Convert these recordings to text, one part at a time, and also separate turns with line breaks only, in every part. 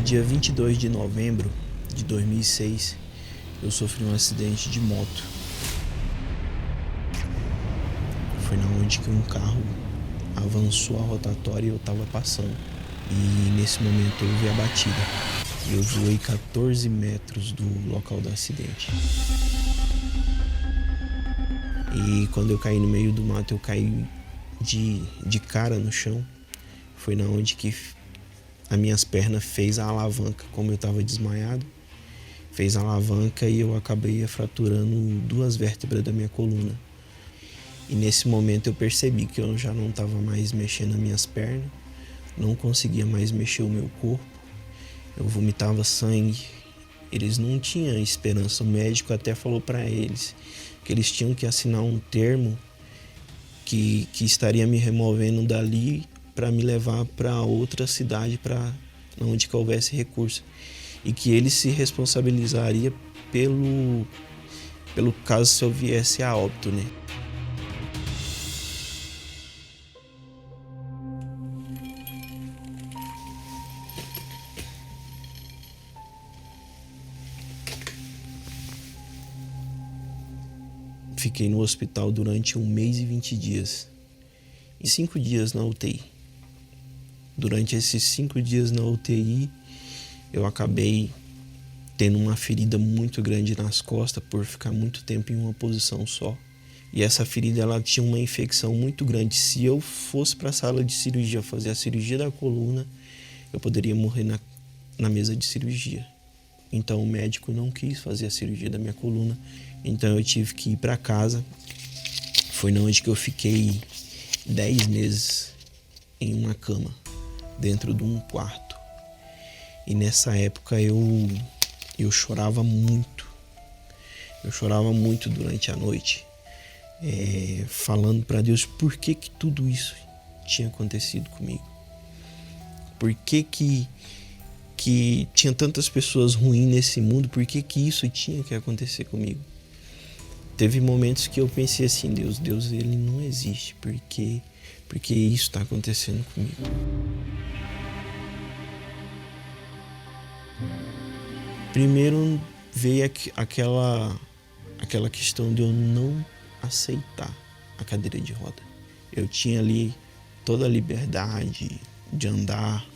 No dia 22 de novembro de 2006, eu sofri um acidente de moto. Foi na onde que um carro avançou a rotatória e eu estava passando. E nesse momento houve a batida. Eu voei 14 metros do local do acidente. E quando eu caí no meio do mato, eu caí de cara no chão. Foi na onde que as minhas pernas fez a alavanca, como eu estava desmaiado. Fez a alavanca e eu acabei fraturando 2 vértebras da minha coluna. E nesse momento eu percebi que eu já não estava mais mexendo as minhas pernas, não conseguia mais mexer o meu corpo, eu vomitava sangue. Eles não tinham esperança, o médico até falou para eles que eles tinham que assinar um termo que estaria me removendo dali para me levar para outra cidade, para onde que houvesse recurso, e que ele se responsabilizaria pelo caso se eu viesse a óbito, né? Fiquei no hospital durante 1 mês e 20 dias. E 5 dias na UTI. Durante esses 5 dias na UTI, eu acabei tendo uma ferida muito grande nas costas por ficar muito tempo em uma posição só. E essa ferida ela tinha uma infecção muito grande. Se eu fosse para a sala de cirurgia fazer a cirurgia da coluna, eu poderia morrer na mesa de cirurgia. Então o médico não quis fazer a cirurgia da minha coluna. Então eu tive que ir para casa. Foi onde que eu fiquei 10 meses em uma cama, dentro de um quarto. E nessa época eu chorava muito. Eu chorava muito durante a noite, falando para Deus por que tudo isso tinha acontecido comigo. Por que tinha tantas pessoas ruins nesse mundo, por que isso tinha que acontecer comigo? Teve momentos que eu pensei assim, Deus ele não existe, porque isso está acontecendo comigo. Primeiro veio aquela questão de eu não aceitar a cadeira de roda. Eu tinha ali toda a liberdade de andar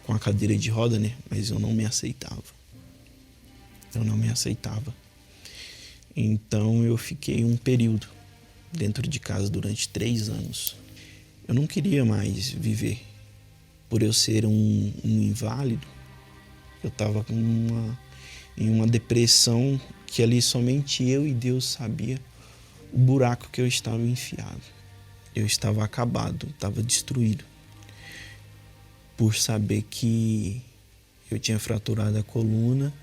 com a cadeira de roda, né? Mas eu não me aceitava. Então eu fiquei um período dentro de casa durante 3 anos. Eu não queria mais viver. Por eu ser um inválido, eu estava em uma depressão que ali somente eu e Deus sabia o buraco que eu estava enfiado. Eu estava acabado, estava destruído. Por saber que eu tinha fraturado a coluna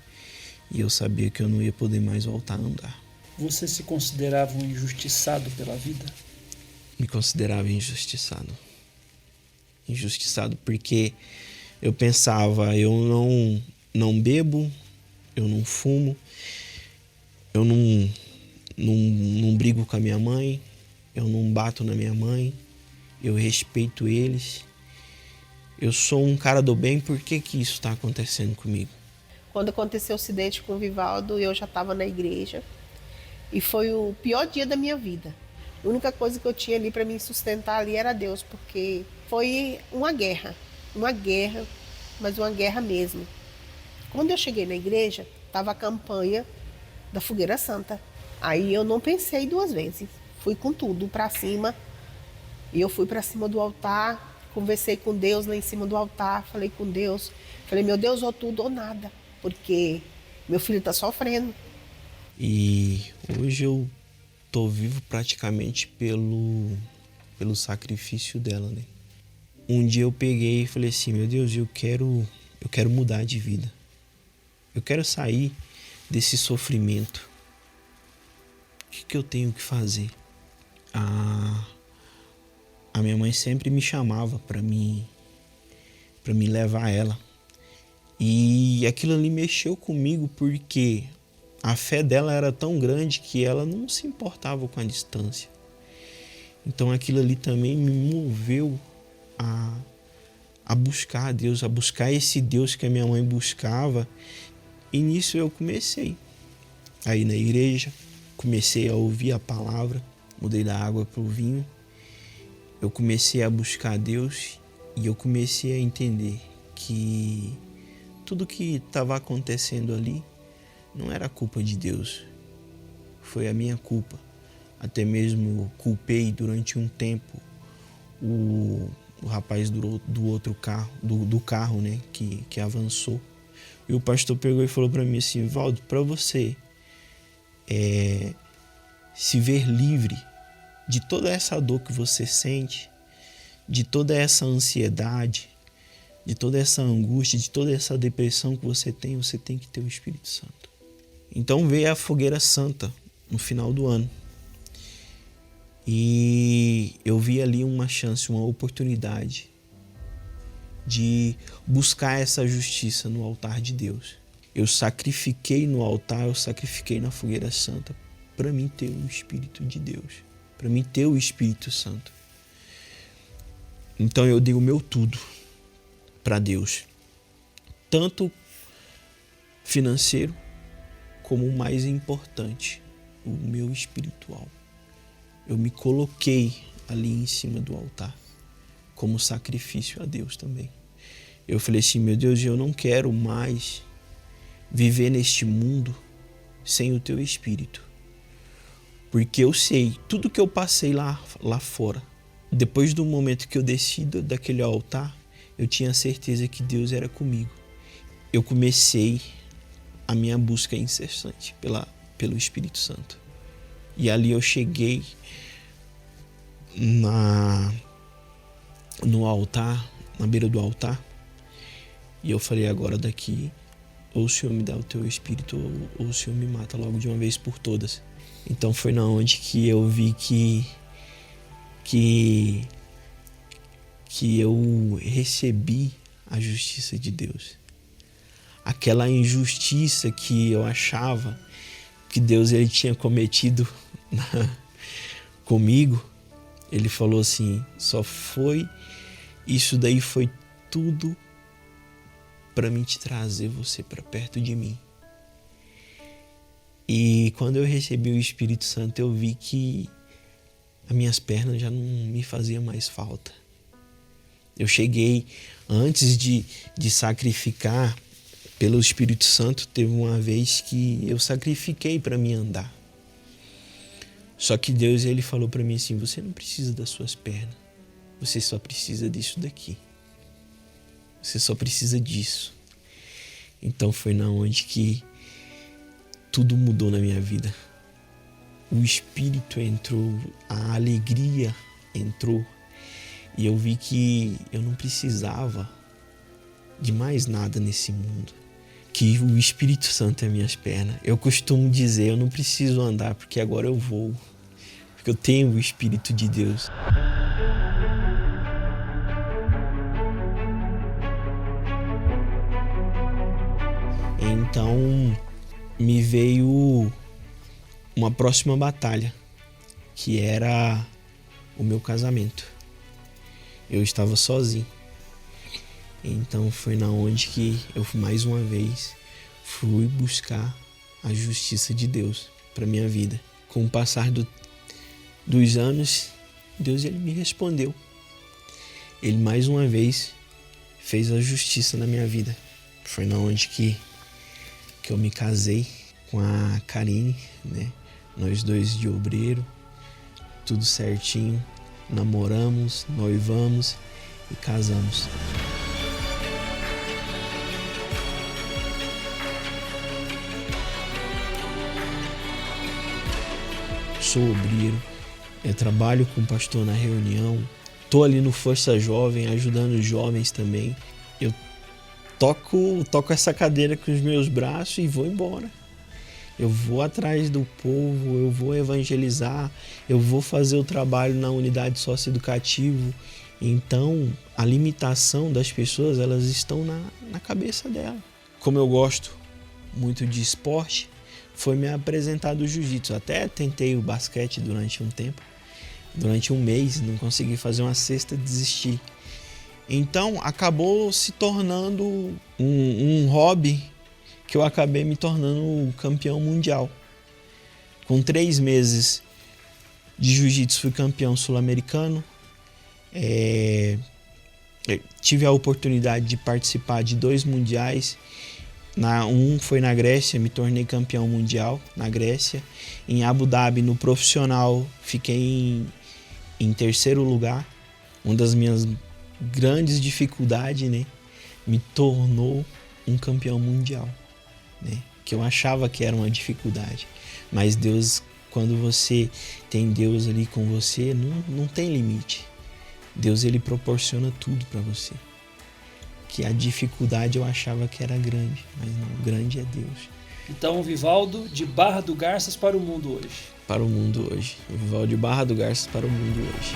e eu sabia que eu não ia poder mais voltar a andar.
Você se considerava um injustiçado pela vida?
Me considerava injustiçado. Injustiçado porque eu pensava, eu não bebo, eu não fumo, eu não brigo com a minha mãe, eu não bato na minha mãe, eu respeito eles. Eu sou um cara do bem, por que isso está acontecendo comigo?
Quando aconteceu o acidente com o Vivaldo, eu já estava na igreja e foi o pior dia da minha vida. A única coisa que eu tinha ali para me sustentar ali era Deus, porque foi uma guerra, mas uma guerra mesmo. Quando eu cheguei na igreja, estava a campanha da Fogueira Santa. Aí eu não pensei 2 vezes, fui com tudo para cima. E eu fui para cima do altar, conversei com Deus lá em cima do altar, falei com Deus. Falei, meu Deus, ou tudo ou nada, porque meu filho está sofrendo.
E hoje eu tô vivo praticamente pelo sacrifício dela, né? Um dia eu peguei e falei assim, meu Deus, eu quero mudar de vida. Eu quero sair desse sofrimento. O que eu tenho que fazer? A minha mãe sempre me chamava para me levar ela. E aquilo ali mexeu comigo porque a fé dela era tão grande que ela não se importava com a distância. Então aquilo ali também me moveu a a buscar a Deus, a buscar esse Deus que a minha mãe buscava. E nisso eu comecei a ir na igreja, comecei a ouvir a palavra, mudei da água para o vinho. Eu comecei a buscar a Deus e eu comecei a entender que tudo que estava acontecendo ali não era culpa de Deus, foi a minha culpa. Até mesmo culpei durante um tempo o rapaz do outro carro, do carro, né, que avançou. E o pastor pegou e falou para mim assim: Valdo, para você se ver livre de toda essa dor que você sente, de toda essa ansiedade, de toda essa angústia, de toda essa depressão que você tem que ter o Espírito Santo. Então veio a fogueira santa no final do ano. E eu vi ali uma chance, uma oportunidade de buscar essa justiça no altar de Deus. Eu sacrifiquei no altar, eu sacrifiquei na fogueira santa para mim ter o Espírito de Deus, para mim ter o Espírito Santo. Então eu dei o meu tudo para Deus, tanto financeiro como o mais importante, o meu espiritual. Eu me coloquei ali em cima do altar como sacrifício a Deus também. Eu falei assim: meu Deus, eu não quero mais viver neste mundo sem o teu Espírito. Porque eu sei, tudo que eu passei lá fora, depois do momento que eu desci daquele altar, eu tinha certeza que Deus era comigo. Eu comecei a minha busca incessante pelo Espírito Santo. E ali eu cheguei no altar, na beira do altar, e eu falei: agora daqui, ou o Senhor me dá o teu Espírito, ou o Senhor me mata logo de uma vez por todas. Então foi na onde que eu vi que eu recebi a justiça de Deus. Aquela injustiça que eu achava que Deus ele tinha cometido comigo, ele falou assim: isso daí foi tudo para mim te trazer você para perto de mim. E quando eu recebi o Espírito Santo, eu vi que as minhas pernas já não me faziam mais falta. Eu cheguei, antes de sacrificar pelo Espírito Santo, teve uma vez que eu sacrifiquei para mim andar. Só que Deus ele falou para mim assim: você não precisa das suas pernas, você só precisa disso daqui. Você só precisa disso. Então foi na onde que tudo mudou na minha vida. O Espírito entrou, a alegria entrou. E eu vi que eu não precisava de mais nada nesse mundo. Que o Espírito Santo é minhas pernas. Eu costumo dizer: eu não preciso andar porque agora eu vou. Porque eu tenho o Espírito de Deus. Então me veio uma próxima batalha, que era o meu casamento. Eu estava sozinho. Então foi na onde que eu mais uma vez fui buscar a justiça de Deus para minha vida. Com o passar dos anos, Deus ele me respondeu. Ele mais uma vez fez a justiça na minha vida. Foi na onde que eu me casei com a Karine, né? Nós dois de obreiro, tudo certinho. Namoramos, noivamos e casamos. Sou obreiro, eu trabalho com o pastor na reunião, estou ali no Força Jovem, ajudando os jovens também. Eu toco essa cadeira com os meus braços e vou embora. Eu vou atrás do povo, eu vou evangelizar, eu vou fazer o trabalho na unidade socioeducativa. Então, a limitação das pessoas, elas estão na cabeça dela. Como eu gosto muito de esporte, foi me apresentado o jiu-jitsu. Até tentei o basquete durante um tempo, durante um mês, não consegui fazer uma cesta, desisti. Então acabou se tornando um hobby que eu acabei me tornando campeão mundial. Com 3 meses de jiu-jitsu fui campeão sul-americano. Tive a oportunidade de participar de 2 mundiais. Um foi na Grécia, me tornei campeão mundial na Grécia. Em Abu Dhabi, no profissional, fiquei em 3º lugar. Uma das minhas grandes dificuldades, né, me tornou um campeão mundial, né, que eu achava que era uma dificuldade. Mas Deus, quando você tem Deus ali com você, não tem limite. Deus, ele proporciona tudo para você. Que a dificuldade eu achava que era grande, mas não, grande é Deus.
Então, o Vivaldo de Barra do Garças para o mundo hoje.
Para o mundo hoje. O Vivaldo de Barra do Garças para o mundo hoje.